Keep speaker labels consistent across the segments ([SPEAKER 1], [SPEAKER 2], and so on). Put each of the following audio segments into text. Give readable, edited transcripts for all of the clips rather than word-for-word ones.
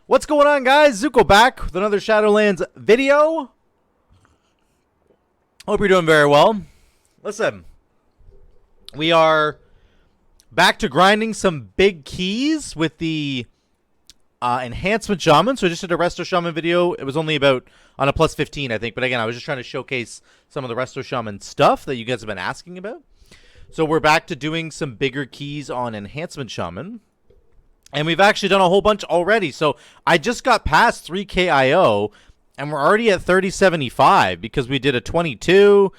[SPEAKER 1] What's going on, guys? Zuko back with another Shadowlands video. Hope you're doing very well. Listen, we are back to grinding some big keys with the enhancement shaman. So I just did a resto shaman video. It was only about on a plus 15, I think. But again, I was just trying to showcase some of the resto shaman stuff that you guys have been asking about. So we're back to doing some bigger keys on enhancement shaman. And we've actually done a whole bunch already. So I just got past 3K IO, and we're already at 3075 because we did a 22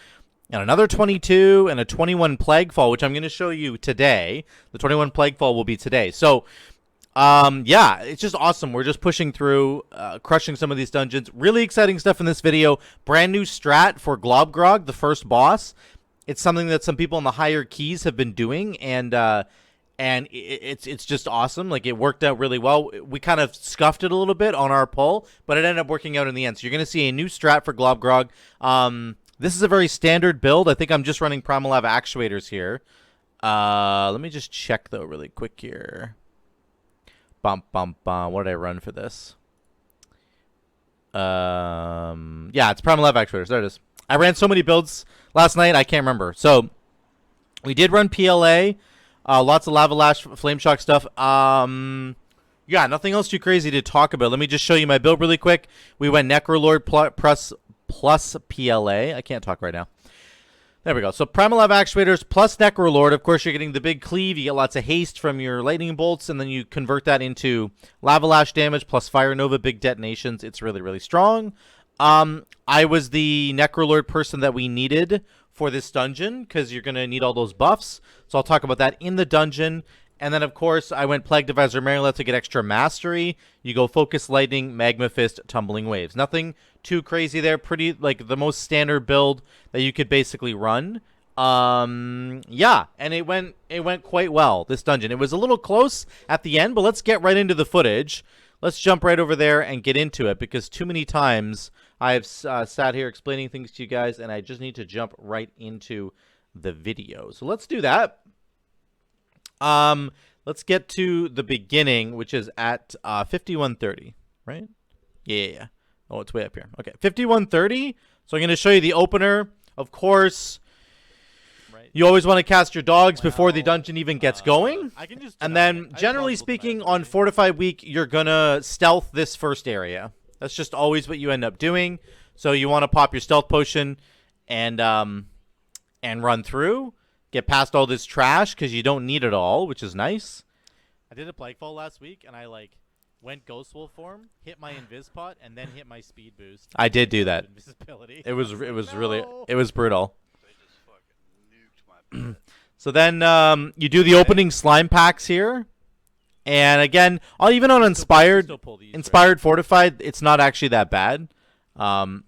[SPEAKER 1] and another 22 and a 21 Plaguefall, which I'm going to show you today. The 21 Plaguefall will be today. So, yeah, it's just awesome. We're just pushing through, crushing some of these dungeons. Really exciting stuff in this video. Brand new strat for GLOBGROG, the first boss. It's something that some people in the higher keys have been doing, and it's just awesome. Like, it worked out really well. We kind of scuffed it a little bit on our pull, but it ended up working out in the end. So you're going to see a new strat for GLOBGROG. This is a very standard build. I think I'm just running Primal Lava actuators here. Let me just check, though, really quick here. What did I run for this? Yeah, it's Primal Lava actuators. There it is. I ran so many builds last night, I can't remember. So we did run PLA. Lots of Lava Lash, Flame Shock stuff. Yeah, nothing else too crazy to talk about. Let me just show you my build really quick. We went Necro Lord plus PLA. I can't talk right now. There we go. So Primal Lava Actuators plus Necro Lord. Of course, you're getting the big cleave. You get lots of haste from your lightning bolts, and then you convert that into Lava Lash damage plus Fire Nova, big detonations. It's really, really strong. I was the Necro Lord person that we needed for this dungeon because you're going to need all those buffs. So I'll talk about that in the dungeon. And then, of course, I went Plague Divisor Marionette to get extra mastery. You go Focus Lightning, Magma Fist, Tumbling Waves. Nothing too crazy there. Pretty, like, the most standard build that you could basically run. Yeah, and it went quite well, this dungeon. It was a little close at the end, but let's get right into the footage. Let's jump right over there and get into it, because too many times I've sat here explaining things to you guys, and I just need to jump right into the video. So let's do that. Let's get to the beginning, which is at 5130, right? Yeah. Oh, it's way up here. Okay, 5130. So I'm going to show you the opener. Of course, you always want to cast your dogs before the dungeon even gets going. And then, generally speaking, on Fortified Week, you're going to stealth this first area. That's just always what you end up doing. So you want to pop your stealth potion and run through. Get past all this trash because you don't need it all, which is nice. I did a Plaguefall last week, and I went Ghost Wolf form, hit my Invis pot, and then hit my speed boost. I did do that. Invisibility. It was really brutal. So then you do the opening slime packs here. And again, even on Inspired Fortified, it's not actually that bad.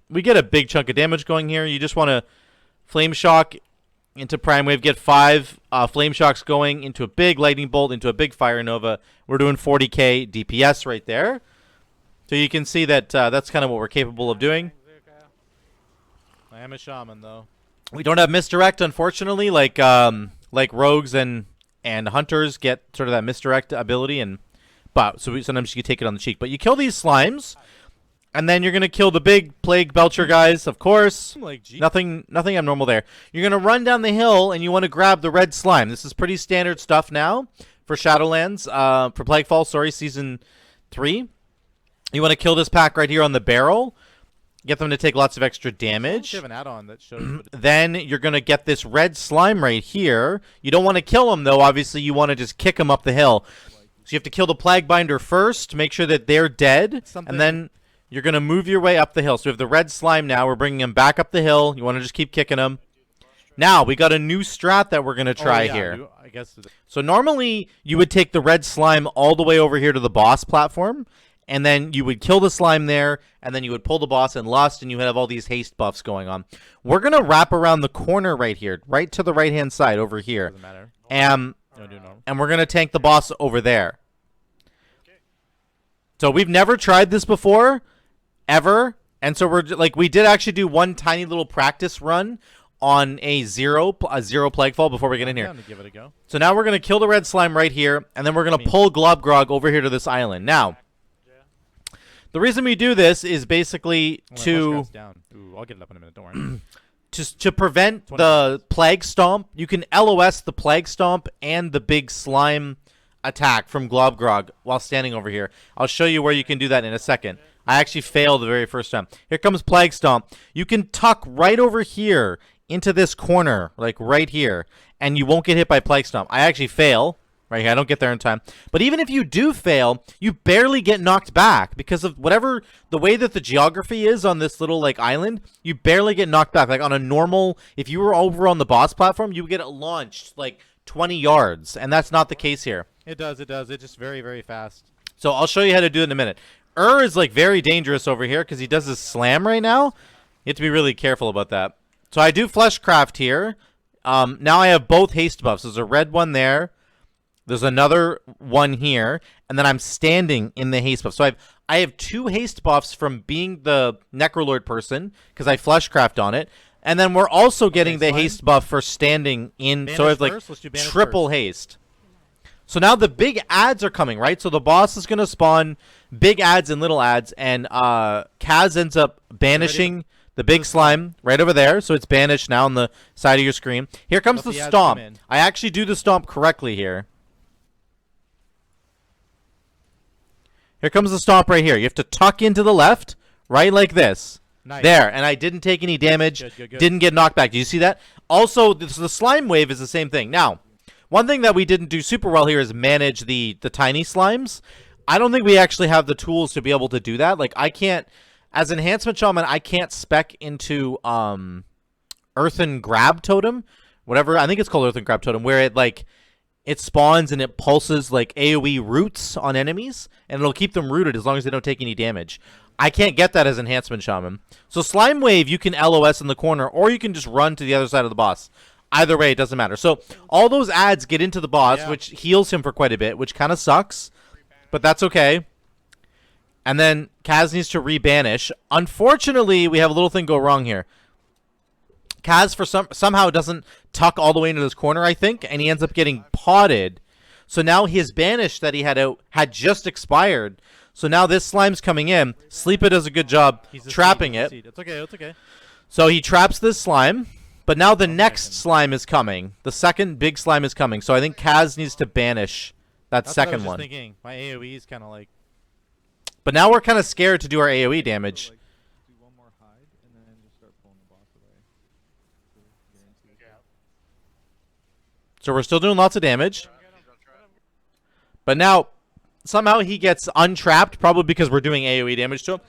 [SPEAKER 1] We get a big chunk of damage going here. You just want to Flame Shock into Prime Wave, get 5 Flame Shocks going into a big Lightning Bolt, into a big Fire Nova. We're doing 40k DPS right there. So you can see that that's kind of what we're capable of doing. I am a shaman, though. We don't have Misdirect, unfortunately, like rogues and hunters get sort of that Misdirect ability, so sometimes you can take it on the cheek. But you kill these slimes, and then you're gonna kill the big plague belcher guys, of course. Nothing abnormal there. You're gonna run down the hill, and you want to grab the red slime. This is pretty standard stuff now for Shadowlands, for Plaguefall. Sorry, Season 3. You want to kill this pack right here on the barrel. Get them to take lots of extra damage. Have an add-on that shows. Then you're going to get this red slime right here. You don't want to kill them, though. Obviously, you want to just kick them up the hill. So you have to kill the Plaguebinder first to make sure that they're dead. And then you're going to move your way up the hill. So we have the red slime now. We're bringing them back up the hill. You want to just keep kicking them. Now, we got a new strat that we're going to try here. So normally, you would take the red slime all the way over here to the boss platform. And then you would kill the slime there, and then you would pull the boss in Lust, and you would have all these haste buffs going on. We're going to wrap around the corner right here, right to the right-hand side over here. Doesn't matter. And we're going to tank the boss over there. Okay. So we've never tried this before, ever. And so we did actually do one tiny little practice run on a zero Plaguefall before we get in here.
[SPEAKER 2] To give it a go.
[SPEAKER 1] So now we're going to kill the red slime right here, and then we're going to pull GLOBGROG over here to this island. Now, the reason we do this is basically to
[SPEAKER 2] down. Ooh, I'll get it up in a minute. Don't worry.
[SPEAKER 1] to prevent the Plague Stomp. You can LOS the Plague Stomp and the big slime attack from GLOBGROG while standing over here. I'll show you where you can do that in a second. I actually failed the very first time. Here comes Plague Stomp. You can tuck right over here into this corner, like right here, and you won't get hit by Plague Stomp. I actually fail right here. I don't get there in time. But even if you do fail, you barely get knocked back because of whatever the way that the geography is on this little like island. You barely get knocked back. Like on a normal, if you were over on the boss platform, you would get it launched like 20 yards, and that's not the case here.
[SPEAKER 2] It does. It does. It's just very, very fast.
[SPEAKER 1] So I'll show you how to do it in a minute. Is like very dangerous over here because he does his slam right now. You have to be really careful about that. So I do Fleshcraft here. Now I have both haste buffs. There's a red one there. There's another one here, and then I'm standing in the haste buff. So I have 2 haste buffs from being the Necrolord person because I Fleshcraft on it, and then we're also getting the haste buff for standing in. So I have like triple haste. So now the big ads are coming, right? So the boss is gonna spawn big ads and little ads, and Kaz ends up banishing the big slime right over there. So it's banished now on the side of your screen. Here comes the stomp. I actually do the stomp correctly here. Here comes the stomp right here. You have to tuck into the left, right like this.
[SPEAKER 2] Nice.
[SPEAKER 1] There, and I didn't take any damage,
[SPEAKER 2] good.
[SPEAKER 1] Didn't get knocked back. Do you see that? Also, the slime wave is the same thing. Now, one thing that we didn't do super well here is manage the tiny slimes. I don't think we actually have the tools to be able to do that. Like, I can't, as Enhancement Shaman, I can't spec into Earthen Grab Totem, whatever. I think it's called Earthen Grab Totem, where it spawns and it pulses like AoE roots on enemies, and it'll keep them rooted as long as they don't take any damage. I can't get that as Enhancement Shaman. So Slime Wave, you can LOS in the corner, or you can just run to the other side of the boss. Either way, it doesn't matter. So all those ads get into the boss, which heals him for quite a bit, which kind of sucks, but that's okay. And then Kaz needs to rebanish. Unfortunately, we have a little thing go wrong here. Kaz somehow doesn't tuck all the way into this corner, I think, and he ends up getting potted. So now his banish that he had just expired. So now this slime's coming in. Sleepa does a good job trapping it.
[SPEAKER 2] It's okay. It's okay.
[SPEAKER 1] So he traps this slime, but now the next slime is coming. The second big slime is coming. So I think Kaz needs to banish that second one.
[SPEAKER 2] Thinking. My AoE is kind of like.
[SPEAKER 1] But now we're kind of scared to do our AoE damage.
[SPEAKER 3] Do one more hide and then just start pulling the boss away.
[SPEAKER 1] So we're still doing lots of damage. But now, somehow he gets untrapped, probably because we're doing AoE damage to him.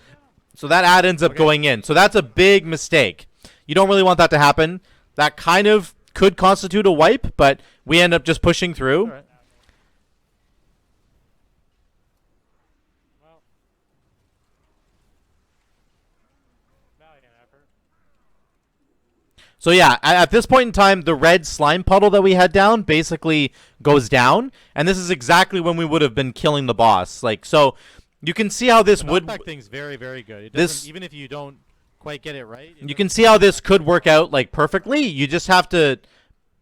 [SPEAKER 1] So that ad ends up going in. So that's a big mistake. You don't really want that to happen. That kind of could constitute a wipe, but we end up just pushing through. So yeah, at this point in time, the red slime puddle that we had down basically goes down, and this is exactly when we would have been killing the boss. Like, so you can see how this would.
[SPEAKER 2] That thing's very, very good. It doesn't, even if you don't quite get it right.
[SPEAKER 1] You can see how this could work out like perfectly. You just have to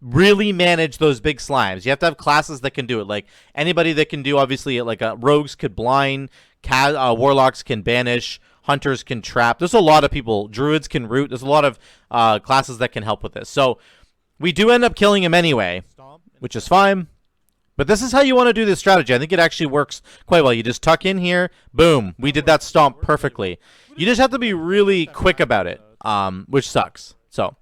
[SPEAKER 1] really manage those big slimes. You have to have classes that can do it. Like anybody that can do, obviously, like rogues could blind, warlocks can banish. Hunters can trap. There's a lot of people. Druids can root. There's a lot of classes that can help with this. So we do end up killing him anyway, which is fine. But this is how you want to do this strategy. I think it actually works quite well. You just tuck in here. Boom. We did that stomp perfectly. You just have to be really quick about it, which sucks. So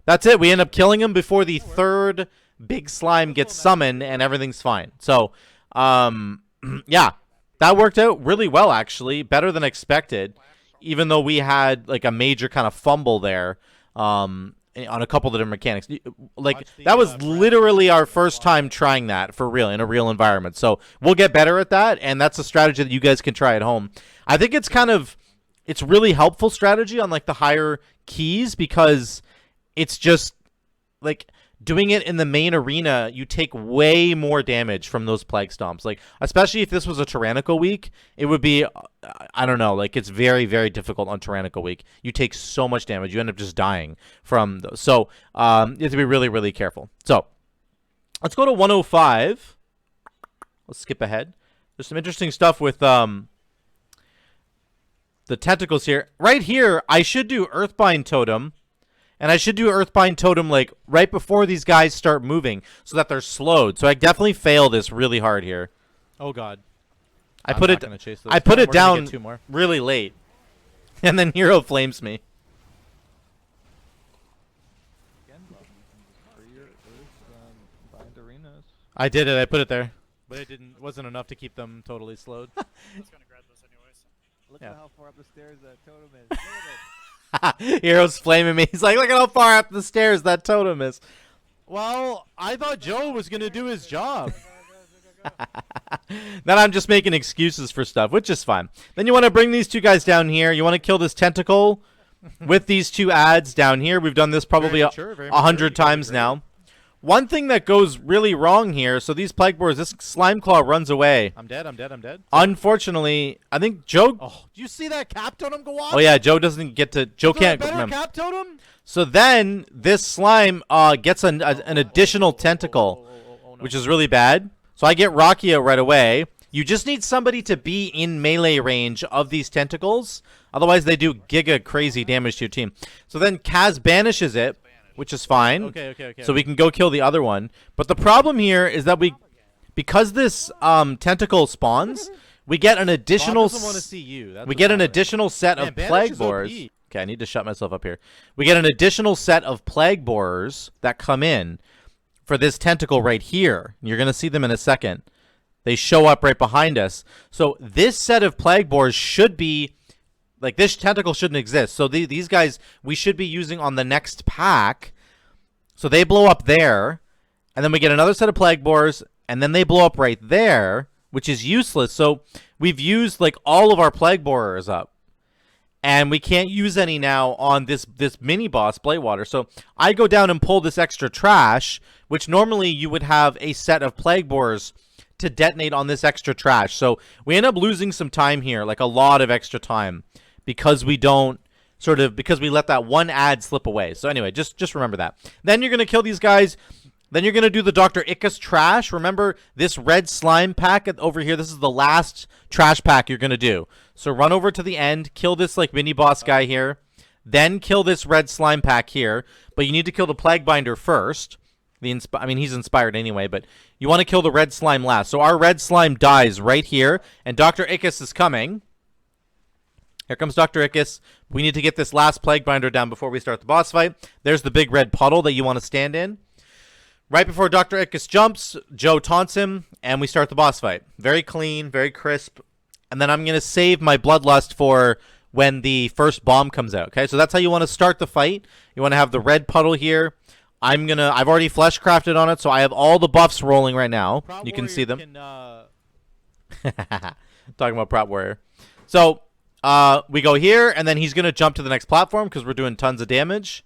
[SPEAKER 1] that's it. We end up killing him before the third big slime gets summoned, and everything's fine. So, yeah. That worked out really well, actually. Better than expected. Even though we had like a major kind of fumble there on a couple of different mechanics. Like, that was literally our first time trying that for real, in a real environment. So we'll get better at that, and that's a strategy that you guys can try at home. I think it's it's really helpful strategy on like the higher keys, because it's just like doing it in the main arena, you take way more damage from those plague stomps. Like, especially if this was a tyrannical week, it would be, I don't know, like it's very, very difficult on tyrannical week. You take so much damage. You end up just dying from those. So you have to be really, really careful. So let's go to 105. Let's skip ahead. There's some interesting stuff with the tentacles here. Right here, I should do Earthbind Totem. And I should do Earthbind Totem like right before these guys start moving so that they're slowed. So I definitely fail this really hard here.
[SPEAKER 2] Oh god.
[SPEAKER 1] I put it
[SPEAKER 2] We're
[SPEAKER 1] down
[SPEAKER 2] gonna get 2 more.
[SPEAKER 1] really late. And then Hero flames me.
[SPEAKER 3] Again, Bob, you can just free your Earth, bind arenas.
[SPEAKER 1] I did it. I put it there.
[SPEAKER 2] But it wasn't enough to keep them totally slowed.
[SPEAKER 4] I was gonna grab those anyways.
[SPEAKER 3] Look
[SPEAKER 1] Yeah.
[SPEAKER 3] at how far up the stairs that totem is. Look at it.
[SPEAKER 1] Hero's flaming me. He's like, look at how far up the stairs that totem is.
[SPEAKER 2] Well, I thought Joe was gonna do his job.
[SPEAKER 1] Then I'm just making excuses for stuff, which is fine. Then you want to bring these 2 guys down here. You want to kill this Tentacle with these 2 ads down here. We've done this probably
[SPEAKER 2] Very
[SPEAKER 1] 100 times now. One thing that goes really wrong here, so these Plagueborers, this Slime Claw runs away.
[SPEAKER 2] I'm dead.
[SPEAKER 1] Unfortunately, I think Joe...
[SPEAKER 2] Oh, do you see that cap totem go off?
[SPEAKER 1] Oh, yeah, Joe doesn't get to... Joe can't...
[SPEAKER 2] Better cap totem?
[SPEAKER 1] So then this slime gets an additional tentacle,
[SPEAKER 2] No.
[SPEAKER 1] which is really bad. So I get Rocky out right away. You just need somebody to be in melee range of these tentacles. Otherwise, they do giga crazy damage to your team. So then Kaz banishes it, which is fine.
[SPEAKER 2] Okay.
[SPEAKER 1] So we can go kill the other one. But the problem here is that because this tentacle spawns, we get an additional...
[SPEAKER 2] doesn't want to see you. That's
[SPEAKER 1] We
[SPEAKER 2] the
[SPEAKER 1] get an
[SPEAKER 2] problem.
[SPEAKER 1] additional set of
[SPEAKER 2] Banish is
[SPEAKER 1] Plagueborers.
[SPEAKER 2] OP.
[SPEAKER 1] Okay, I need to shut myself up here. We get an additional set of Plagueborers that come in for this tentacle right here. You're going to see them in a second. They show up right behind us. So this set of Plagueborers should be... Like, this tentacle shouldn't exist. So these guys we should be using on the next pack. So they blow up there. And then we get another set of Plagueborers. And then they blow up right there, which is useless. So we've used, like, all of our Plagueborers up. And we can't use any now on this mini-boss, Bladewater. So I go down and pull this extra trash, which normally you would have a set of Plagueborers to detonate on this extra trash. So we end up losing some time here, like a lot of extra time, because we don't because we let that one ad slip away. So anyway, just remember that. Then you're going to kill these guys. Then you're going to do the Dr. Ickus Trash. Remember this red slime pack over here? This is the last trash pack you're going to do. So run over to the end, kill this like mini boss guy here, then kill this red slime pack here. But you need to kill the Plaguebinder first. I mean, he's inspired anyway, but you want to kill the red slime last. So our red slime dies right here, and Dr. Ickus is coming. Here comes Dr. Ickus. We need to get this last Plaguebinder down before we start the boss fight. There's the big red puddle that you want to stand in. Right before Dr. Ickus jumps, Joe taunts him, and we start the boss fight. Very clean, very crisp. And then I'm going to save my Bloodlust for when the first bomb comes out, okay? So that's how you want to start the fight. You want to have the red puddle here. I've already flesh crafted on it, so I have all the buffs rolling right now. You can see them. Talking about Prop Warrior. So we go here, and then he's going to jump to the next platform because we're doing tons of damage.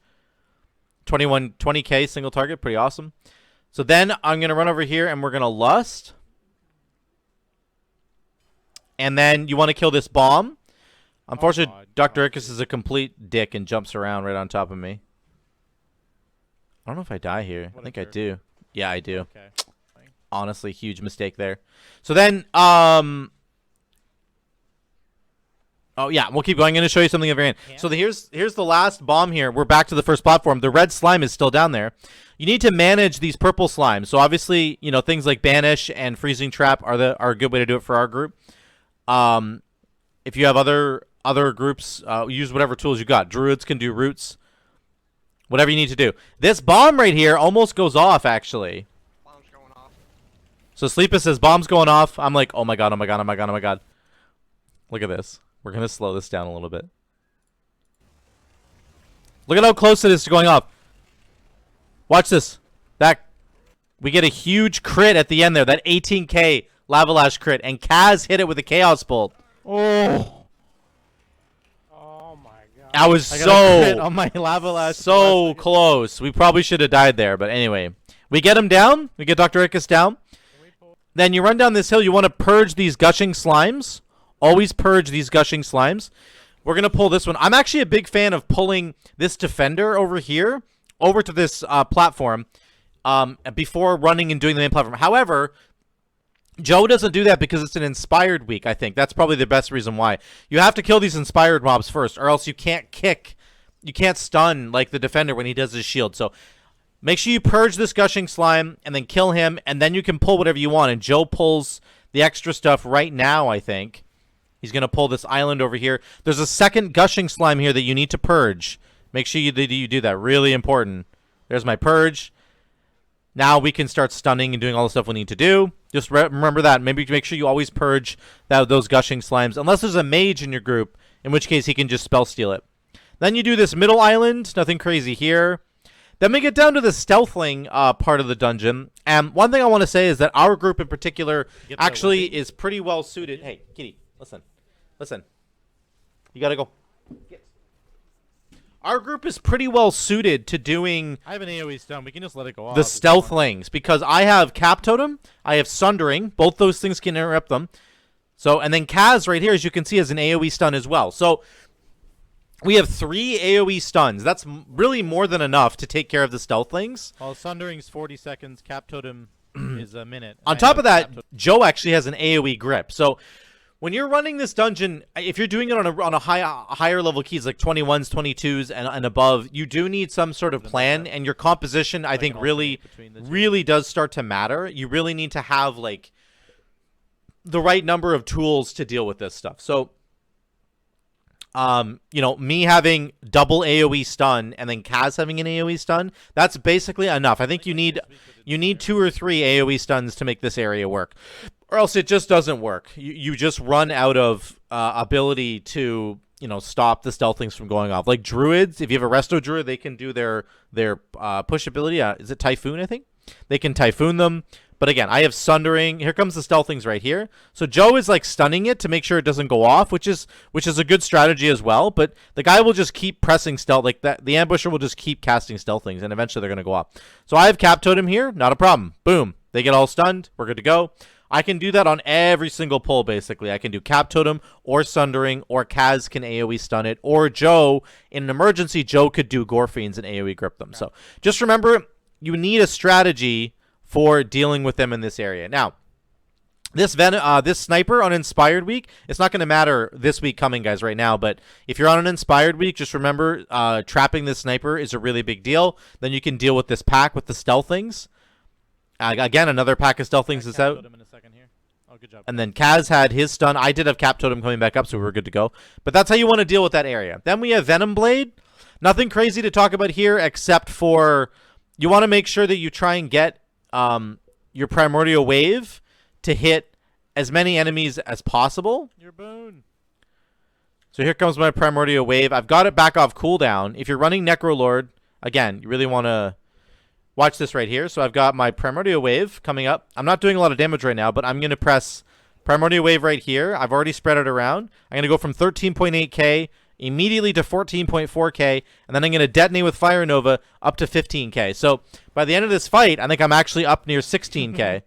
[SPEAKER 1] 20k single target, pretty awesome. So then I'm going to run over here, and we're going to Lust. And then you want to kill this bomb. Unfortunately, Dr. Ickus is a complete dick and jumps around right on top of me. I don't know if I die here. I think I do. Yeah, I do.
[SPEAKER 2] Okay.
[SPEAKER 1] Honestly, huge mistake there. So then, oh yeah, we'll keep going. I'm going to show you something at the very end. So here's the last bomb here. We're back to the first platform. The red slime is still down there. You need to manage these purple slimes. So obviously, you know, things like Banish and Freezing Trap are a good way to do it for our group. If you have other groups, use whatever tools you got. Druids can do roots. Whatever you need to do. This bomb right here almost goes off, actually.
[SPEAKER 4] Bomb's going off.
[SPEAKER 1] So Sleepa says, bomb's going off. I'm like, oh my god, oh my god, oh my god, oh my god. Look at this. We're going to slow this down a little bit. Look at how close it is to going off. Watch this. We get a huge crit at the end there. That 18k Lavalash crit. And Kaz hit it with a Chaos Bolt.
[SPEAKER 2] Oh.
[SPEAKER 1] I was
[SPEAKER 2] I got a crit
[SPEAKER 1] so
[SPEAKER 2] on my Lavalash.
[SPEAKER 1] so close. We probably should have died there, but anyway. We get him down. We get Dr. Ickus down. Then you run down this hill. You want to purge these gushing slimes. Always purge these gushing slimes. We're going to pull this one. I'm actually a big fan of pulling this defender over here over to this platform before running and doing the main platform. However, Joe doesn't do that because it's an inspired week, I think. That's probably the best reason why. You have to kill these inspired mobs first, or else you can't kick. You can't stun like the defender when he does his shield. So make sure you purge this Gushing Slime and then kill him, and then you can pull whatever you want. And Joe pulls the extra stuff right now, I think. He's going to pull this island over here. There's a second Gushing Slime here that you need to purge. Make sure you do that. Really important. There's my purge. Now we can start stunning and doing all the stuff we need to do. Just remember that. Maybe make sure you always purge those Gushing Slimes. Unless there's a mage in your group, in which case he can just spell steal it. Then you do this middle island. Nothing crazy here. Then we get down to the Stealthling part of the dungeon. And one thing I want to say is that our group in particular actually is pretty well suited. Hey, kitty, listen. Listen. You got to go. Our group is pretty well suited to doing...
[SPEAKER 2] I have an AoE stun. We can just let it go off.
[SPEAKER 1] The Stealthlings. Because I have Cap Totem. I have Sundering. Both those things can interrupt them. So, and then Kaz right here, as you can see, has an AoE stun as well. So... we have 3 AoE stuns. That's really more than enough to take care of the Stealthlings.
[SPEAKER 2] Well, Sundering's 40 seconds. Cap Totem is a minute.
[SPEAKER 1] On top of that, Joe actually has an AoE grip. So when you're running this dungeon, if you're doing it on a higher level keys like 21s, 22s, and above, you do need some sort of plan. And your composition, I think, really does start to matter. You really need to have like the right number of tools to deal with this stuff. So... you know, me having double AoE stun and then Kaz having an AoE stun, that's basically enough. I think you need 2 or 3 AoE stuns to make this area work, or else it just doesn't work. You just run out of ability to, you know, stop the Stealthlings from going off. Like Druids, if you have a Resto Druid, they can do their push ability. Is it Typhoon, I think? They can Typhoon them. But again, I have Sundering. Here comes the Stealthlings right here. So Joe is like stunning it to make sure it doesn't go off, which is a good strategy as well. But the guy will just keep pressing stealth like that. The ambusher will just keep casting Stealthlings, and eventually they're gonna go off. So I have Cap Totem here, not a problem. Boom, they get all stunned. We're good to go. I can do that on every single pull basically. I can do Cap Totem or Sundering, or Kaz can AoE stun it, or Joe in an emergency. Joe could do Gorfiends and AoE grip them. So just remember, you need a strategy for dealing with them in this area. Now, this sniper on Inspired Week, it's not going to matter this week coming, guys, right now, but if you're on an Inspired Week, just remember trapping this sniper is a really big deal. Then you can deal with this pack with the Stealthlings. Again, another pack of Stealthlings is out.
[SPEAKER 2] Oh, good job.
[SPEAKER 1] And then Kaz had his stun. I did have Cap Totem coming back up, so we were good to go. But that's how you want to deal with that area. Then we have Venomblade. Nothing crazy to talk about here, except for you want to make sure that you try and get your Primordial Wave to hit as many enemies as possible.
[SPEAKER 2] Your boon.
[SPEAKER 1] So here comes my Primordial Wave. I've got it back off cooldown. If you're running Necrolord, again, you really want to watch this right here. So I've got my Primordial Wave coming up. I'm not doing a lot of damage right now, but I'm going to press Primordial Wave right here. I've already spread it around. I'm going to go from 13.8k immediately to 14.4k, and then I'm going to detonate with Fire Nova up to 15k. So by the end of this fight, I think I'm actually up near 16k.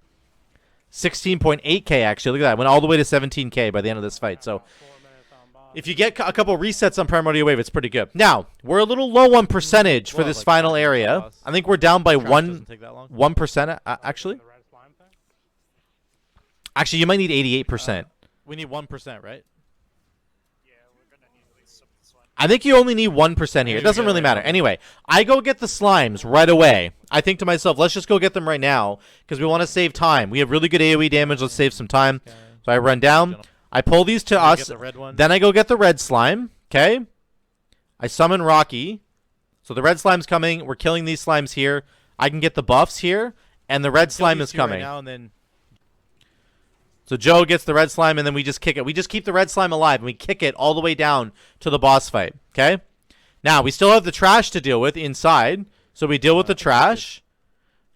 [SPEAKER 1] 16.8k actually. Look at that. I went all the way to 17k by the end of this fight. So if you get a couple resets on Primordial Wave, it's pretty good. Now, we're a little low on percentage for this final area. I think we're down by 1%, actually. Actually, you might need 88%.
[SPEAKER 2] We need 1%, right?
[SPEAKER 1] I think you only need 1% here. It doesn't really matter. Anyway, I go get the slimes right away. I think to myself, let's just go get them right now because we want to save time. We have really good AoE damage. Let's save some time. So I run down. I pull these to us. Then I go get the red slime. Okay. I summon Rocky. So the red slime's coming. We're killing these slimes here. I can get the buffs here. And the red slime is coming.
[SPEAKER 2] Right now and then...
[SPEAKER 1] So Joe gets the red slime, and then we just kick it. We just keep the red slime alive, and we kick it all the way down to the boss fight. Okay? Now, we still have the trash to deal with inside. So we deal with the trash.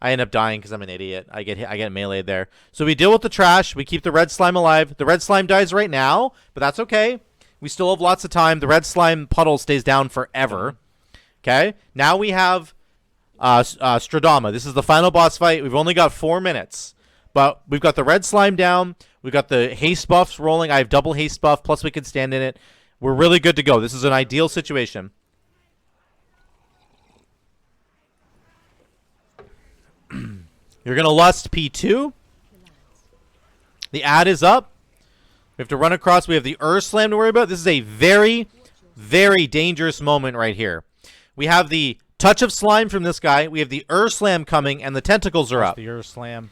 [SPEAKER 1] I end up dying because I'm an idiot. I get meleeed there. So we deal with the trash. We keep the red slime alive. The red slime dies right now, but that's okay. We still have lots of time. The red slime puddle stays down forever. Okay? Now we have Stradama. This is the final boss fight. We've only got 4 minutes. But we've got the red slime down. We've got the haste buffs rolling. I have double haste buff, plus we can stand in it. We're really good to go. This is an ideal situation. You're going to lust P2. The ad is up. We have to run across. We have the Earth Slam to worry about. This is a very, very dangerous moment right here. We have the touch of slime from this guy. We have the Earth Slam coming, and the tentacles are up.
[SPEAKER 2] The Earth Slam.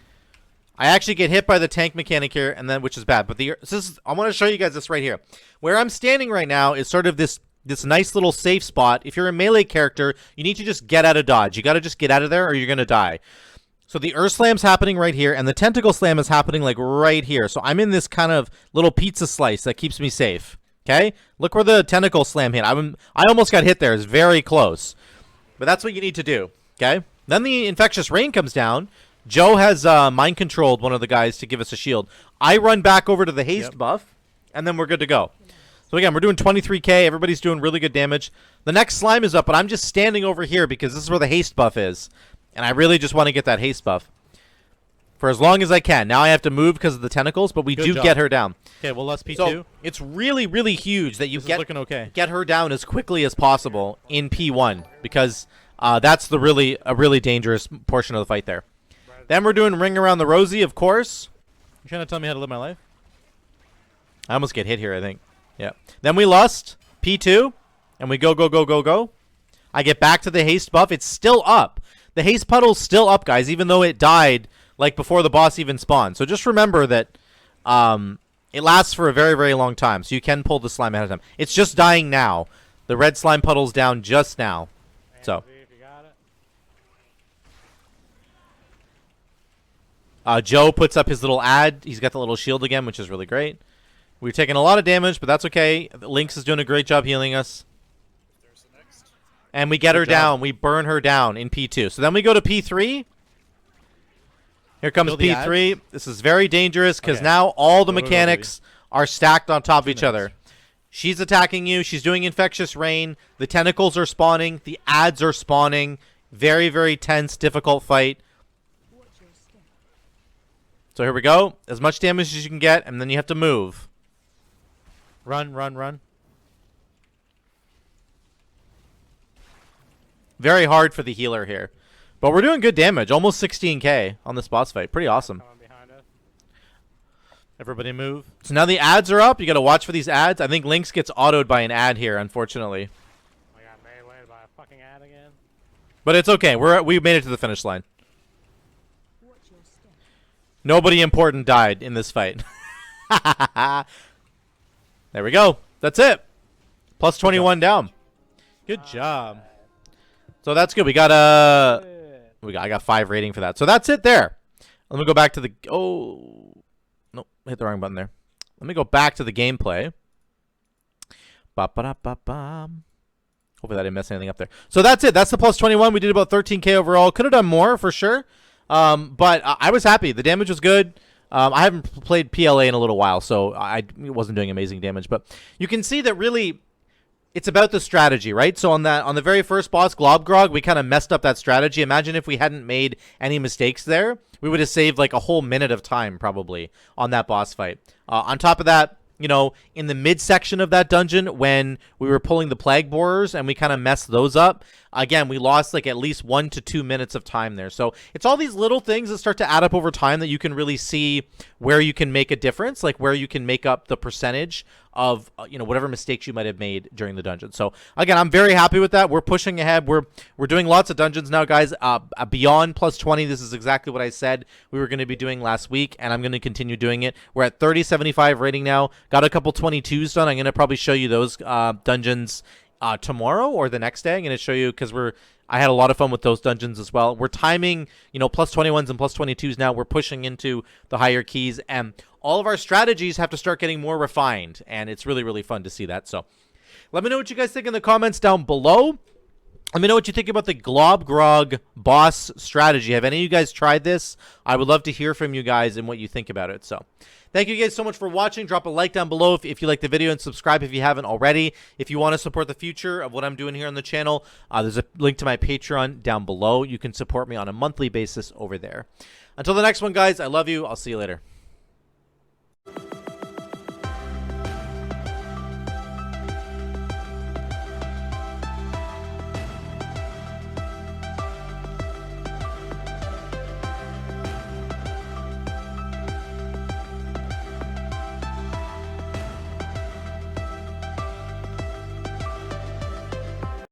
[SPEAKER 1] I actually get hit by the tank mechanic here, and then which is bad. But I want to show you guys this right here. Where I'm standing right now is sort of this nice little safe spot. If you're a melee character, you need to just get out of dodge. You got to just get out of there, or you're gonna die. So the Earth Slam's happening right here, and the Tentacle Slam is happening like right here. So I'm in this kind of little pizza slice that keeps me safe. Okay, look where the Tentacle Slam hit. I almost got hit there. It's very close, but that's what you need to do. Okay. Then the Infectious Rain comes down. Joe has mind controlled one of the guys to give us a shield. I run back over to the haste buff, and then we're good to go. So again, we're doing 23k. Everybody's doing really good damage. The next slime is up, but I'm just standing over here because this is where the haste buff is, and I really just want to get that haste buff for as long as I can. Now I have to move because of the tentacles, but we do get her down.
[SPEAKER 2] Okay, well, let's P2.
[SPEAKER 1] So it's really, really huge that you
[SPEAKER 2] get
[SPEAKER 1] her down as quickly as possible in P1 because that's a really dangerous portion of the fight there. Then we're doing Ring Around the Rosie, of course.
[SPEAKER 2] You trying to tell me how to live my life?
[SPEAKER 1] I almost get hit here, I think. Yeah. Then we lust P2, and we go. I get back to the haste buff. It's still up. The haste puddle's still up, guys, even though it died like before the boss even spawned. So just remember that it lasts for a very, very long time. So you can pull the slime ahead of time. It's just dying now. The red slime puddle's down just now. So. Joe puts up his little ad. He's got the little shield again, which is really great. We're taking a lot of damage, but that's okay. Lynx is doing a great job healing us.
[SPEAKER 4] There's the next.
[SPEAKER 1] And we get her down. We burn her down in P2. So then we go to P3. Here comes P3. This is very dangerous because now all the mechanics are stacked on top of each other. She's attacking you. She's doing Infectious Rain. The tentacles are spawning. The ads are spawning. Very, very tense, difficult fight. So here we go. As much damage as you can get, and then you have to move.
[SPEAKER 2] Run.
[SPEAKER 1] Very hard for the healer here. But we're doing good damage. Almost 16k on this boss fight. Pretty awesome.
[SPEAKER 2] Everybody move.
[SPEAKER 1] So now the ads are up. You got to watch for these ads. I think Lynx gets autoed by an ad here, unfortunately.
[SPEAKER 3] I got meleeed by a fucking ad again.
[SPEAKER 1] But it's okay. We made it to the finish line. Nobody important died in this fight. There we go. That's it. Plus 21 down.
[SPEAKER 2] Good job.
[SPEAKER 1] So that's good. I got 5 rating for that. So that's it there. Let me go back to the no, hit the wrong button there. Let me go back to the gameplay. Ba-ba-da-ba-bam. Hopefully I didn't mess anything up there. So that's it. That's the plus 21. We did about 13k overall. Could have done more for sure. But I was happy. The damage was good. I haven't played PLA in a little while, so I wasn't doing amazing damage. But you can see that really it's about the strategy, right? So on the very first boss, GLOBGROG, we kind of messed up that strategy. Imagine if we hadn't made any mistakes there. We would have saved like a whole minute of time probably on that boss fight. On top of that, you know, in the midsection of that dungeon when we were pulling the Plagueborers and we kind of messed those up, again, we lost like at least 1 to 2 minutes of time there. So it's all these little things that start to add up over time that you can really see where you can make a difference, like where you can make up the percentage of, you know, whatever mistakes you might have made during the dungeon. So again, I'm very happy with that. We're pushing ahead. We're doing lots of dungeons now, guys. Beyond plus 20, this is exactly what I said we were going to be doing last week, and I'm going to continue doing it. We're at 3075 rating now. Got a couple 22s done. I'm going to probably show you those dungeons tomorrow or the next day. I'm going to show you because I had a lot of fun with those dungeons as well. We're timing, you know, plus 21s and plus 22s now. We're pushing into the higher keys, and all of our strategies have to start getting more refined, and it's really, really fun to see that. So let me know what you guys think in the comments down below. Let me know what you think about the GLOBGROG boss strategy. Have any of you guys tried this? I would love to hear from you guys and what you think about it. So thank you guys so much for watching. Drop a like down below if you like the video, and subscribe if you haven't already. If you want to support the future of what I'm doing here on the channel, there's a link to my Patreon down below. You can support me on a monthly basis over there. Until the next one, guys, I love you. I'll see you later.